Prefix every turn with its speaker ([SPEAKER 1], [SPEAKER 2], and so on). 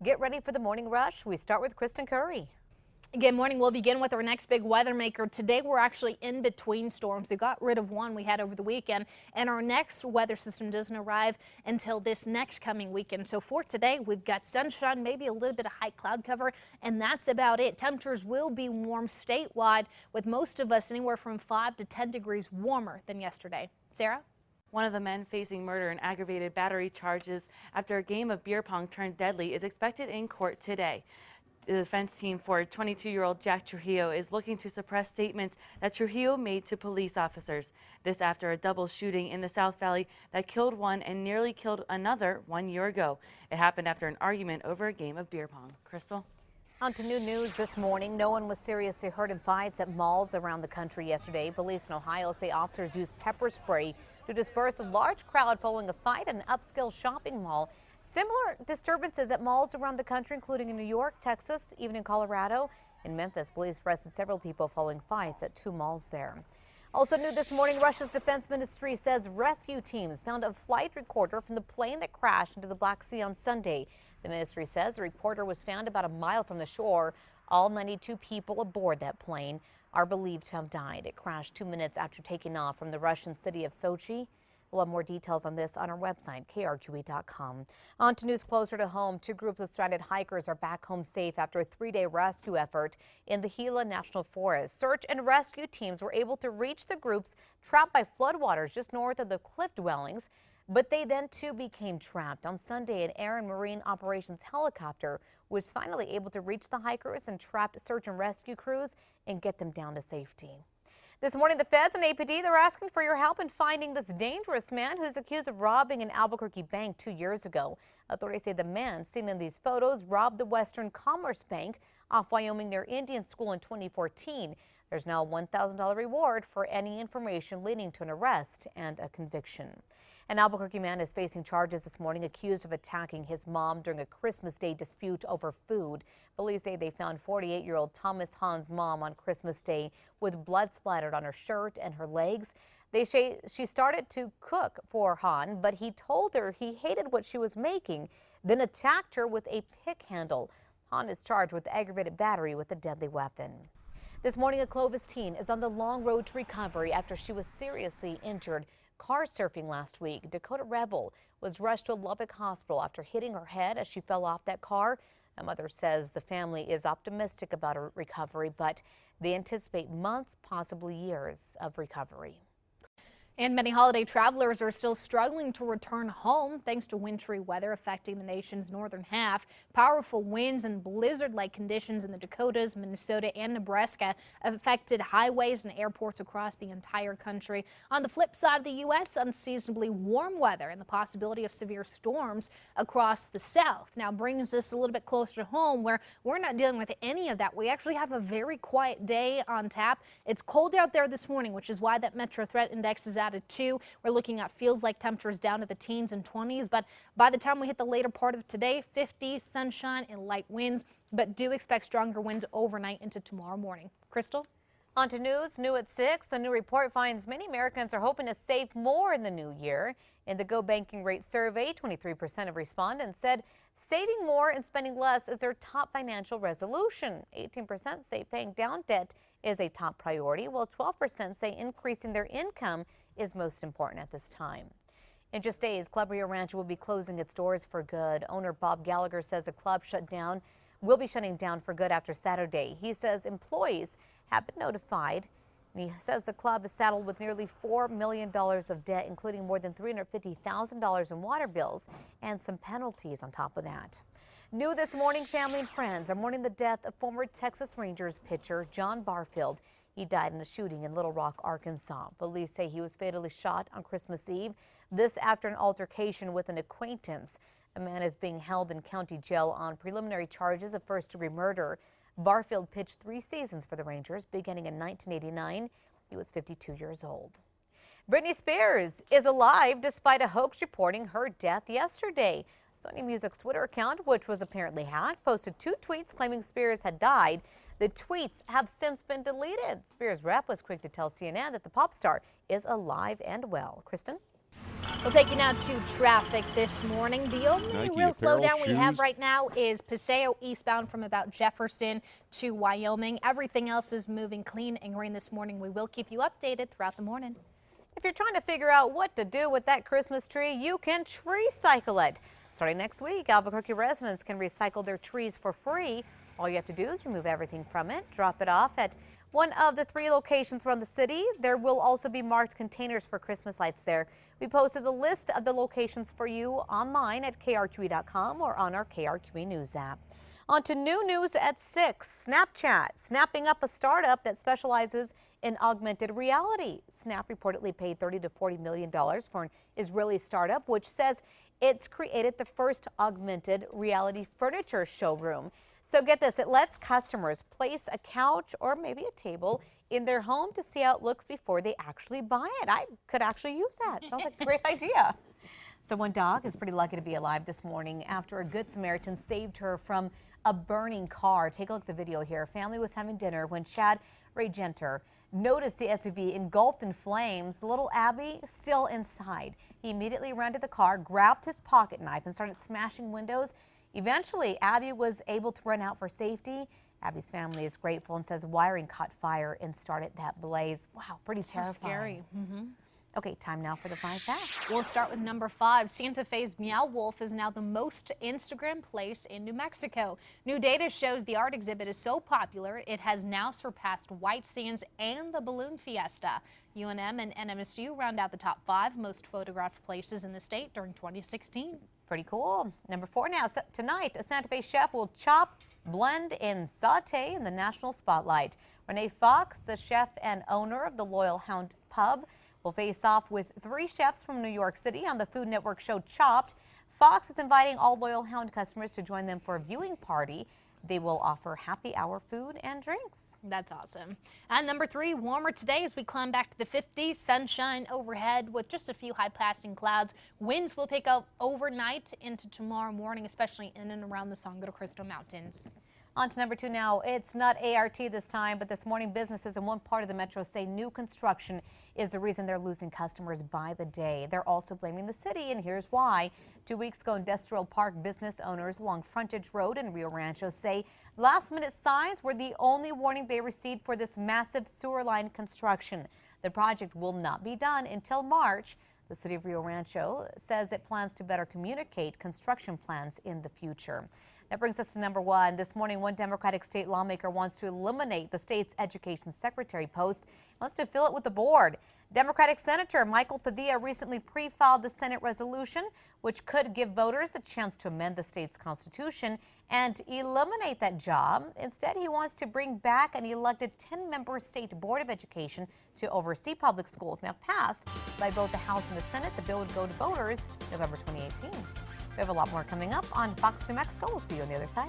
[SPEAKER 1] Get ready for the morning rush. We start with Kristen Curry.
[SPEAKER 2] Good morning. We'll begin with our next big weather maker. Today we're actually in between storms. We got rid of one we had over the weekend, and our next weather system doesn't arrive until this next coming weekend. So for today, we've got sunshine, maybe a little bit of high cloud cover, and that's about it. Temperatures will be warm statewide, with most of us anywhere from 5 to 10 degrees warmer than yesterday. Sarah?
[SPEAKER 3] One of the men facing murder and aggravated battery charges after a game of beer pong turned deadly is expected in court today. The defense team for 22-year-old Jack Trujillo is looking to suppress statements that Trujillo made to police officers. This after a double shooting in the South Valley that killed one and nearly killed another 1 year ago. It happened after an argument over a game of beer pong. Crystal?
[SPEAKER 1] On to new news this morning. No one was seriously hurt in fights at malls around the country yesterday. Police in Ohio say officers used pepper spray to disperse a large crowd following a fight at an upscale shopping mall. Similar disturbances at malls around the country, including in New York, Texas, even in Colorado. In Memphis, police arrested several people following fights at 2 malls there. Also new this morning, Russia's defense ministry says rescue teams found a flight recorder from the plane that crashed into the Black Sea on Sunday. The ministry says the recorder was found about a mile from the shore. All 92 people aboard that plane are believed to have died. It crashed 2 minutes after taking off from the Russian city of Sochi. We'll have more details on this on our website, KRQE.com. On to news closer to home. 2 groups of stranded hikers are back home safe after a 3-day rescue effort in the Gila National Forest. Search and rescue teams were able to reach the groups trapped by floodwaters just north of the cliff dwellings, but they then too became trapped. On Sunday, an Air and Marine Operations helicopter was finally able to reach the hikers and trapped search and rescue crews and get them down to safety. This morning, the feds and APD, they're asking for your help in finding this dangerous man who's accused of robbing an Albuquerque bank 2 years ago. Authorities say the man seen in these photos robbed the Western Commerce Bank off Wyoming near Indian School in 2014. There's now a $1,000 reward for any information leading to an arrest and a conviction. An Albuquerque man is facing charges this morning, accused of attacking his mom during a Christmas Day dispute over food. Police say they found 48-year-old Thomas Hahn's mom on Christmas Day with blood splattered on her shirt and her legs. They say she started to cook for Hahn, but he told her he hated what she was making, then attacked her with a pick handle. Hahn is charged with aggravated battery with a deadly weapon. This morning, a Clovis teen is on the long road to recovery after she was seriously injured car surfing last week. Dakota Revel was rushed to a Lubbock hospital after hitting her head as she fell off that car. A mother says the family is optimistic about her recovery, but they anticipate months, possibly years of recovery.
[SPEAKER 2] And many holiday travelers are still struggling to return home thanks to wintry weather affecting the nation's northern half. Powerful winds and blizzard-like conditions in the Dakotas, Minnesota, and Nebraska affected highways and airports across the entire country. On the flip side of the U.S., unseasonably warm weather and the possibility of severe storms across the south now brings us a little bit closer to home, where we're not dealing with any of that. We actually have a very quiet day on tap. It's cold out there this morning, which is why that Metro Threat Index is at 2. We're looking at feels like temperatures down to the teens and 20s, but by the time we hit the later part of today, 50, sunshine and light winds, but do expect stronger winds overnight into tomorrow morning. Crystal?
[SPEAKER 1] On to news, new at 6. A new report finds many Americans are hoping to save more in the new year. In the Go Banking Rate survey, 23% of respondents said saving more and spending less is their top financial resolution. 18% say paying down debt is a top priority, while 12% say increasing their income is most important at this time. In just days, Club Rio Rancho will be closing its doors for good. Owner Bob Gallagher says the club will be shutting down for good after Saturday. He says employees have been notified, and he says the club is saddled with nearly $4 million of debt, including more than $350,000 in water bills and some penalties on top of that. New this morning, family and friends are mourning the death of former Texas Rangers pitcher John Barfield. He died in a shooting in Little Rock, Arkansas. Police say he was fatally shot on Christmas Eve. This after an altercation with an acquaintance. A man is being held in county jail on preliminary charges of first-degree murder. Barfield pitched 3 seasons for the Rangers, beginning in 1989. He was 52 years old. Britney Spears is alive despite a hoax reporting her death yesterday. Sony Music's Twitter account, which was apparently hacked, posted 2 tweets claiming Spears had died. The tweets have since been deleted. Spears' rep was quick to tell CNN that the pop star is alive and well. Kristen?
[SPEAKER 2] We'll take you now to traffic this morning. The only real slowdown we have right now is Paseo eastbound from about Jefferson to Wyoming. Everything else is moving clean and green this morning. We will keep you updated throughout the morning.
[SPEAKER 1] If you're trying to figure out what to do with that Christmas tree, you can tree cycle it. Starting next week, Albuquerque residents can recycle their trees for free. All you have to do is remove everything from it, drop it off at one of the 3 locations around the city. There will also be marked containers for Christmas lights there. We posted the list of the locations for you online at KRQE.com or on our KRQE News app. On to new news at 6. Snapchat snapping up a startup that specializes in augmented reality. Snap reportedly paid $30 to $40 million for an Israeli startup, which says it's created the first augmented reality furniture showroom. So get this, it lets customers place a couch or maybe a table in their home to see how it looks before they actually buy it. I could actually use that. Sounds like a great idea. So one dog is pretty lucky to be alive this morning after a Good Samaritan saved her from a burning car. Take a look at the video here. A family was having dinner when Chad Regenter noticed the SUV engulfed in flames. Little Abby still inside. He immediately ran to the car, grabbed his pocket knife and started smashing windows. Eventually, Abby was able to run out for safety. Abby's family is grateful and says wiring caught fire and started that blaze. Wow, pretty terrifying.
[SPEAKER 2] Scary.
[SPEAKER 1] Okay, time now for the 5 facts.
[SPEAKER 2] We'll start with number 5. Santa Fe's Meow Wolf is now the most Instagram place in New Mexico. New data shows the art exhibit is so popular, it has now surpassed White Sands and the Balloon Fiesta. UNM and NMSU round out the top 5 most photographed places in the state during 2016.
[SPEAKER 1] Pretty cool. Number 4 now. Tonight, a Santa Fe chef will chop, blend, and saute in the national spotlight. Renee Fox, the chef and owner of the Loyal Hound Pub, will face off with 3 chefs from New York City on the Food Network show Chopped. Fox is inviting all Loyal Hound customers to join them for a viewing party. They will offer happy hour food and drinks.
[SPEAKER 2] That's awesome. And number 3, warmer today as we climb back to the 50s. Sunshine overhead with just a few high-passing clouds. Winds will pick up overnight into tomorrow morning, especially in and around the Sangre de Cristo Mountains.
[SPEAKER 1] On to number 2 now. It's not ART this time, but this morning businesses in one part of the metro say new construction is the reason they're losing customers by the day. They're also blaming the city, and here's why. 2 weeks ago, Industrial Park business owners along Frontage Road in Rio Rancho say last-minute signs were the only warning they received for this massive sewer line construction. The project will not be done until March. The city of Rio Rancho says it plans to better communicate construction plans in the future. That brings us to number 1. This morning, one Democratic state lawmaker wants to eliminate the state's education secretary post. He wants to fill it with the board. Democratic Senator Michael Padilla recently pre-filed the Senate resolution, which could give voters a chance to amend the state's constitution and eliminate that job. Instead, he wants to bring back an elected 10-member state board of education to oversee public schools. Now, passed by both the House and the Senate, the bill would go to voters November 2018. We have a lot more coming up on Fox New Mexico. We'll see you on the other side.